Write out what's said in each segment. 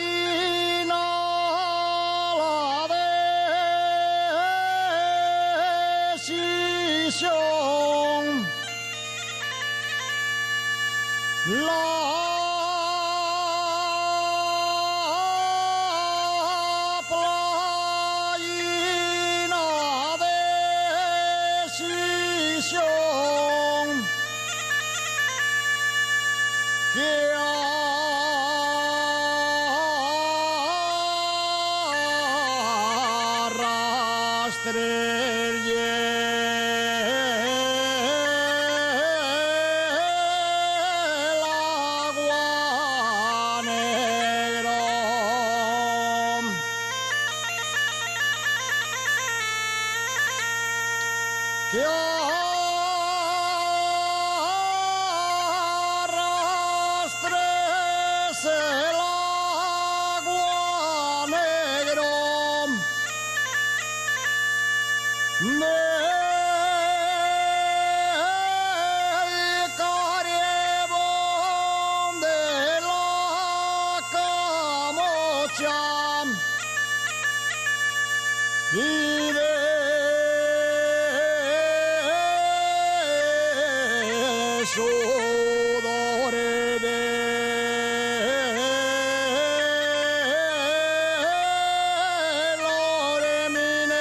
Playina la decisión, la playina decisión que arrastre el agua negro. Que arrastres el agua negro del carbón de la camocha y de sudores de los mineros.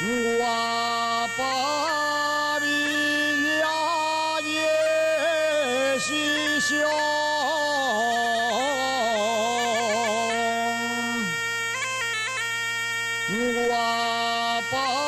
Guapa villa decisión, guapa